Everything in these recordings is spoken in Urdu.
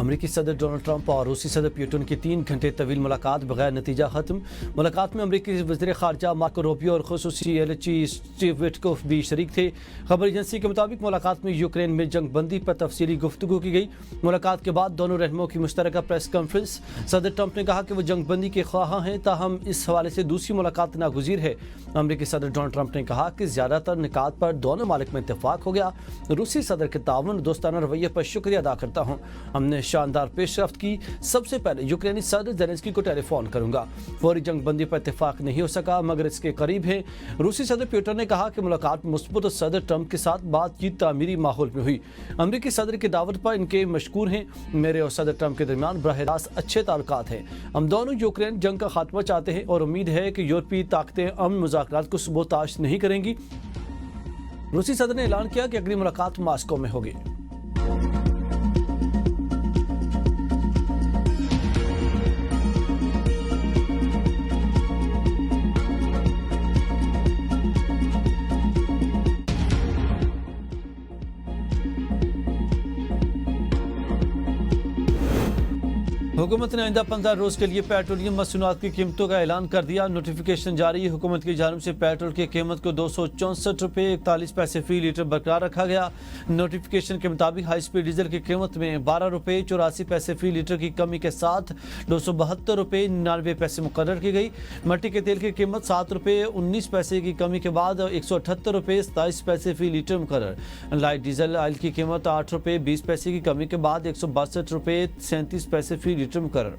امریکی صدر ڈونلڈ ٹرمپ اور روسی صدر پیوٹن کی 3 گھنٹے طویل ملاقات بغیر نتیجہ ختم۔ ملاقات میں امریکی وزیر خارجہ مارکو روبیو اور خصوصی ایلچی اسٹیو وٹکوف بھی شریک تھے۔ خبر ایجنسی کے مطابق ملاقات میں یوکرین میں جنگ بندی پر تفصیلی گفتگو کی گئی۔ ملاقات کے بعد دونوں رہنماؤں کی مشترکہ پریس کانفرنس۔ صدر ٹرمپ نے کہا کہ وہ جنگ بندی کے خواہاں ہیں، تاہم اس حوالے سے دوسری ملاقات ناگزیر ہے۔ امریکی صدر ڈونلڈ ٹرمپ نے کہا کہ زیادہ تر نکات پر دونوں ممالک میں اتفاق ہو گیا۔ روسی صدر کے تعاون دوستانہ رویے پر شکریہ ادا کرتا ہوں۔ ہم نے شاندار پیش رفت کی۔ سب سے پہلے یوکرینی صدر زیلنسکی کو ٹیلی فون کروں گا۔ فوری جنگ بندی پر اتفاق نہیں ہو سکا مگر اس کے قریب ہے۔ روسی صدر پیوٹن نے کہا کہ ملاقات مثبت صدر ٹرمپ کے ساتھ بات چیت تعمیری ماحول میں ہوئی۔ امریکی صدر کی دعوت پر ان کے مشکور ہیں۔ میرے اور صدر ٹرمپ کے درمیان براہ راست اچھے تعلقات ہیں۔ ہم دونوں یوکرین جنگ کا خاتمہ چاہتے ہیں اور امید ہے کہ یورپی طاقتیں امن مذاکرات کو سبوتاش نہیں کریں گی۔ روسی صدر نے اعلان کیا کہ اگلی ملاقات ماسکو میں ہوگی۔ حکومت نے آئندہ 15 روز کے لیے پیٹرولیم مصنوعات کی قیمتوں کا اعلان کر دیا۔ نوٹیفیکیشن جاری۔ حکومت کی جانب سے پیٹرول کی قیمت کو 264 روپے فی لیٹر برقرار رکھا گیا۔ نوٹیفیکیشن کے مطابق ہائی اسپیڈ ڈیزل کی قیمت میں 12 روپے فی لیٹر کی کمی کے ساتھ 272 روپے 99 مقرر کی گئی۔ مٹی کے تیل کی قیمت 7 روپے 19 کی کمی کے بعد 178 روپے 27 فی لیٹر مقرر۔ لائٹ ڈیزل آئل کی قیمت 8 روپے 20 کی کمی کے بعد 162 روپے 37 فی لیٹر مقرر۔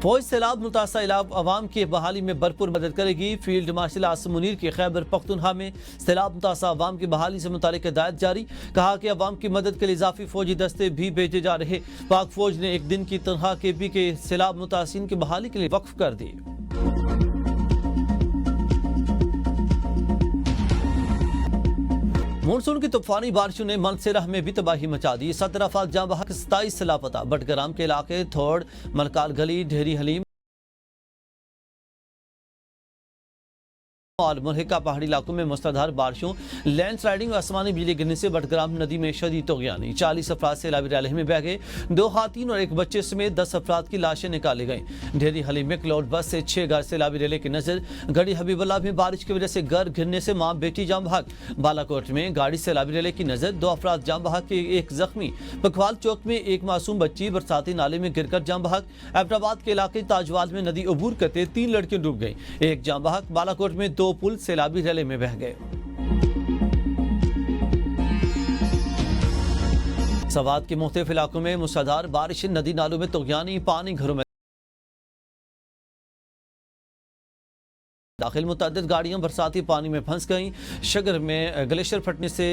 فوج سیلاب متاثرہ عوام کی بحالی میں بھرپور مدد کرے گی۔ فیلڈ مارشل عاصم منیر کی خیبر پختونخوا میں سیلاب متاثرہ عوام کی بحالی سے متعلق ہدایت جاری۔ کہا کہ عوام کی مدد کے لیے اضافی فوجی دستے بھی بھیجے جا رہے۔ پاک فوج نے ایک دن کی تنخواہ کے کے سیلاب متاثرین کی بحالی کے لیے وقف کر دی۔ مونسون کی طوفانی بارشوں نے منسیرہ میں بھی تباہی مچا دی۔ 17 افراد جاں بحق، 27 لاپتہ۔ بٹگرام کے علاقے تھوڑ، ملکال گلی، ڈھیری حلیم اور مرحکہ پہاڑی علاقوں میں مستدار بارشوں، لینڈ سلائیڈنگ اور آسمانی بجلی گرنے سے بٹگرام ندی میں شدید طغیانی۔ 40 افراد سیلابی ریلے میں بہہ گئے۔ 2 خواتین اور 1 بچے سمیت 10 افراد کی لاشیں نکالی گئیں۔ ڈھیری حلیم میں کلاؤڈ بس سے 6 گھر سیلابی ریلے کی نظر۔ گڑھی حبیب اللہ میں بارش کی وجہ سے گھر گرنے سے ماں بیٹی جاں بحق۔ بالاکوٹ میں گاڑی سیلابی ریلے کی نظر، 2 افراد جاں بحق، 1 زخمی۔ پکوال چوک میں 1 معصوم بچی برساتی نالے میں گر کر جاں بحق۔ ایبٹ کے علاقے تاجوال میں ندی عبور کرتے 3 لڑکیاں ڈوب گئیں، 1 جاں بحق۔ بالاکوٹ میں 2 پل سیلابی ریلے میں بہہ گئے۔ سوات کے مختلف علاقوں میں موسلادھار بارش، ندی نالوں میں طغیانی، پانی گھروں میں داخل۔ متعدد گاڑیاں برساتی پانی میں پھنس گئیں۔ شگر میں گلیشیر پھٹنے سے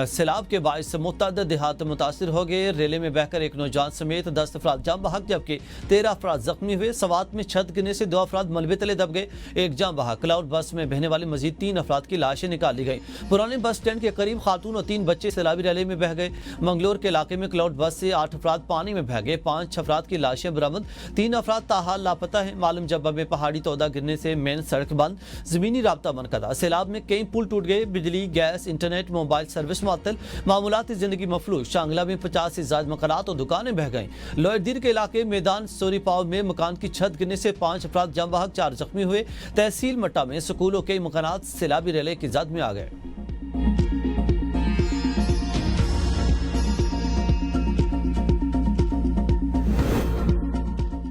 سیلاب کے باعث متعدد دیہات متاثر ہو گئے۔ ریلے میں بہہ کر 1 نوجوان سمیت 10 افراد جاں بحق جبکہ 13 افراد زخمی ہوئے۔ سوات میں چھت گرنے سے 2 افراد ملبے تلے دب گئے، 1 جاں بحق۔ کلاؤڈ بس میں بہنے والے مزید 3 افراد کی لاشیں نکالی گئیں۔ پرانے بس اسٹینڈ کے قریب خاتون اور 3 بچے سیلابی ریلے میں بہہ گئے۔ منگلور کے علاقے میں کلاؤڈ بس سے 8 افراد پانی میں بہہ گئے، 5 افراد کی لاشیں برآمد، 3 افراد تاحال لاپتہ ہیں۔ معلوم جبہ میں پہاڑی تودا گرنے سے مین سڑک بند، زمینی رابطہ منقطع۔ سیلاب میں کئی پل ٹوٹ گئے، بجلی، گیس، انٹرنیٹ، موبائل سروس معطل، معمولاتی زندگی مفلوج۔ شانگلہ میں 50 سے زائد مکانات اور دکانیں بہہ گئیں۔ لوئر دیر کے علاقے میدان سوری پاؤ میں مکان کی چھت گرنے سے 5 افراد جاں بحق، 4 زخمی ہوئے۔ تحصیل مٹا میں سکول اور کئی مکانات سیلابی ریلے کی زد میں آ گئے۔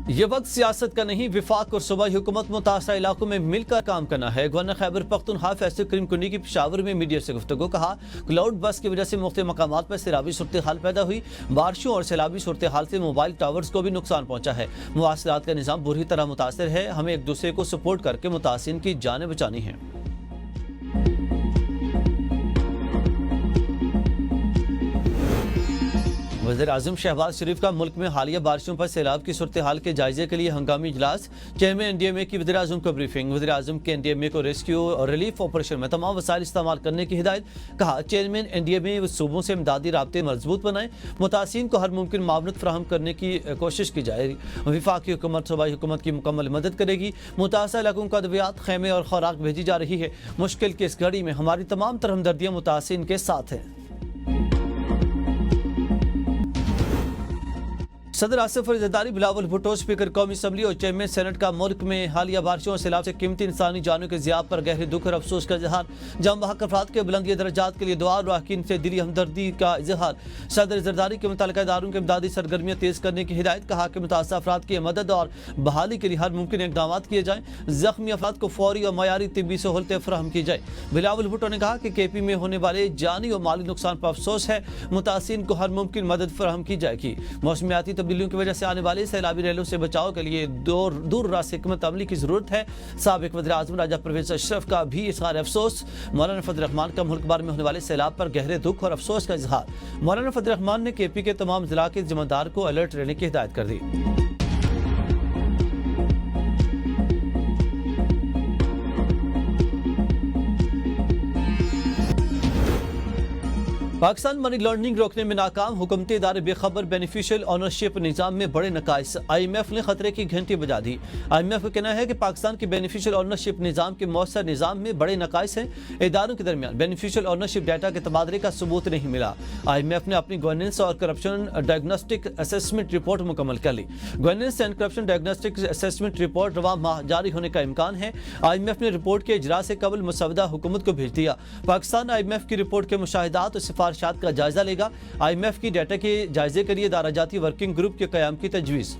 یہ وقت سیاست کا نہیں، وفاق اور صوبائی حکومت متاثرہ علاقوں میں مل کر کام کرنا ہے۔ گورنر خیبر پختونخوا فیصل کریم کنڈی کی پشاور میں میڈیا سے گفتگو۔ کہا کلاؤڈ بس کی وجہ سے مختلف مقامات پر سیلابی صورتحال پیدا ہوئی۔ بارشوں اور سیلابی صورتحال سے موبائل ٹاورز کو بھی نقصان پہنچا ہے۔ مواصلات کا نظام بری طرح متاثر ہے۔ ہمیں ایک دوسرے کو سپورٹ کر کے متاثرین کی جانیں بچانی ہیں۔ وزیر اعظم شہباز شریف کا ملک میں حالیہ بارشوں پر سیلاب کی صورتحال کے جائزے کے لیے ہنگامی اجلاس۔ چیئرمین این ڈی ایم اے کی وزیر اعظم کو بریفنگ۔ وزیر اعظم کے این ڈی ایم اے کو ریسکیو اور ریلیف آپریشن میں تمام وسائل استعمال کرنے کی ہدایت۔ کہا چیئرمین این ڈی ایم اے صوبوں سے امدادی رابطے مضبوط بنائیں، متاثرین کو ہر ممکن معاونت فراہم کرنے کی کوشش کی جائے۔ وفاقی حکومت صوبائی حکومت کی مکمل مدد کرے گی۔ متاثرہ علاقوں کو ادویات، خیمے اور خوراک بھیجی جا رہی ہے۔ مشکل کی اس گھڑی میں ہماری تمام تر ہمدردیاں متاثرین کے ساتھ ہیں۔ صدر آصف علی زرداری بلاول بھٹو اسپیکر قومی اسمبلی اور چیئرمین سینٹ کا ملک میں حالیہ بارشوں اور سیلاب سے قیمتی انسانی جانوں کے ضیاع پر گہرے دکھ اور افسوس کا اظہار، جام بحق افراد کے بلندی درجات کے لیے دعا اور راہکین سے دلی ہمدردی کا اظہار۔ صدر زرداری کے متعلقہ اداروں کے امدادی سرگرمیاں تیز کرنے کی ہدایت، کہا کہ متاثرہ افراد کی مدد اور بحالی کے لیے ہر ممکن اقدامات کیے جائیں، زخمی افراد کو فوری اور معیاری طبی سہولتیں فراہم کی جائیں۔ بلاول بھٹو نے کہا کہ کے پی میں ہونے والے جانی اور مالی نقصان پر افسوس ہے، متاثرین کو ہر ممکن مدد فراہم کی جائے گی۔ موسمیاتی تبدیلیوں کی وجہ سے آنے والے سیلابی ریلوں سے بچاؤ کے لیے دور راست حکمت عملی کی ضرورت ہے۔ سابق وزیر اعظم راجہ پرویز اشرف کا بھی اظہار افسوس، مولانا فضل الرحمان کا ملک بھر میں ہونے والے سیلاب پر گہرے دکھ اور افسوس کا اظہار۔ مولانا فضل الرحمان نے کے پی کے تمام ضلع کے ذمہ دار کو الرٹ رہنے کی ہدایت کر دی۔ پاکستان منی لانڈرنگ روکنے میں ناکام، حکومتی ادارے بے خبر، بینیفیشل اونرشپ نظام میں بڑے نقائص، آئی ایم ایف نے خطرے کی گھنٹی بجا دی۔ آئی ایم ایف کا کہنا ہے کہ پاکستان کے بینیفیشل اونرشپ نظام کے مؤثر نظام میں بڑے نقائص ہیں، اداروں کے درمیان بینیفیشل اونرشپ ڈیٹا کے تبادلے کا ثبوت نہیں ملا۔ آئی ایم ایف نے اپنی گورننس اور کرپشن ڈائگنوسٹک اسسمنٹ رپورٹ مکمل کر لی۔ Governance and corruption diagnostic assessment report رواں ماہ جاری ہونے کا امکان ہے۔ آئی ایم ایف نے رپورٹ کے اجرا سے قبل مسودہ حکومت کو بھیج دیا۔ پاکستان آئی ایم ایف کی رپورٹ کے مشاہدات اور سفارشات کا جائزہ لے گا۔ آئی ایم ایف کی ڈیٹا کے جائزے کے لیے ادارہ جاتی ورکنگ گروپ کے قیام کی تجویز۔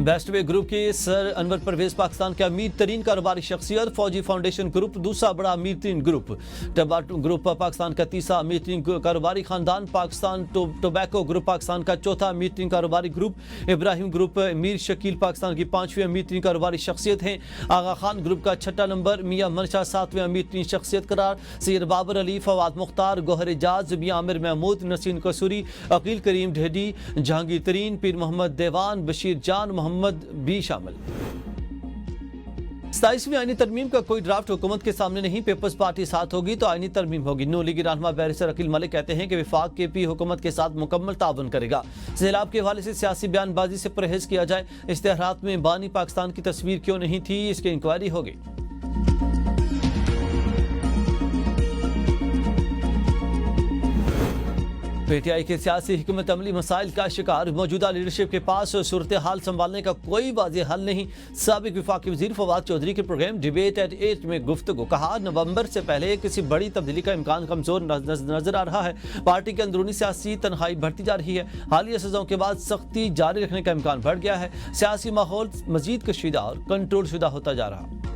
بیسٹ وے گروپ کے سر انور پرویز پاکستان کے امیر ترین کاروباری شخصیت، فوجی فاؤنڈیشن گروپ دوسرا بڑا امیر ترین گروپ، ٹباٹو گروپ پاکستان کا تیسرا امیر ترین کاروباری خاندان، پاکستان ٹوبیکو گروپ پاکستان کا چوتھا امیر ترین کاروباری گروپ، ابراہیم گروپ میر شکیل پاکستان کی پانچویں امیر ترین کاروباری شخصیت ہیں، آغا خان گروپ کا چھٹا نمبر، میاں منشا ساتویں امیر ترین شخصیت قرار، سید بابر علی، فواد مختار، گوہر اعجاز، میاں عامر محمود، نسرین قصوری، عقیل کریم ڈھیڈی، جہانگیر ترین، پیر محمد دیوان، بشیر جان، محمد بھی شامل۔ 27ویں آئینی ترمیم کا کوئی ڈرافٹ حکومت کے سامنے نہیں، پیپلز پارٹی ساتھ ہوگی تو آئینی ترمیم ہوگی۔ نون لیگی رہنما بیرسٹر عقیل ملک کہتے ہیں کہ وفاق کے پی حکومت کے ساتھ مکمل تعاون کرے گا۔ سیلاب کے حوالے سے سیاسی بیان بازی سے پرہیز کیا جائے، اشتہارات میں بانی پاکستان کی تصویر کیوں نہیں تھی، اس کی انکوائری ہوگی۔ پی ٹی آئی کے سیاسی حکمت عملی مسائل کا شکار، موجودہ لیڈرشپ کے پاس صورتحال سنبھالنے کا کوئی واضح حل نہیں۔ سابق وفاقی وزیر فواد چودھری کے پروگرام ڈیبیٹ ایٹ 8 میں گفتگو، کہا نومبر سے پہلے کسی بڑی تبدیلی کا امکان کمزور نظر آ رہا ہے۔ پارٹی کے اندرونی سیاسی تنہائی بڑھتی جا رہی ہے، حالیہ سزاؤں کے بعد سختی جاری رکھنے کا امکان بڑھ گیا ہے، سیاسی ماحول مزید کشیدہ اور کنٹرول شدہ ہوتا جا رہا۔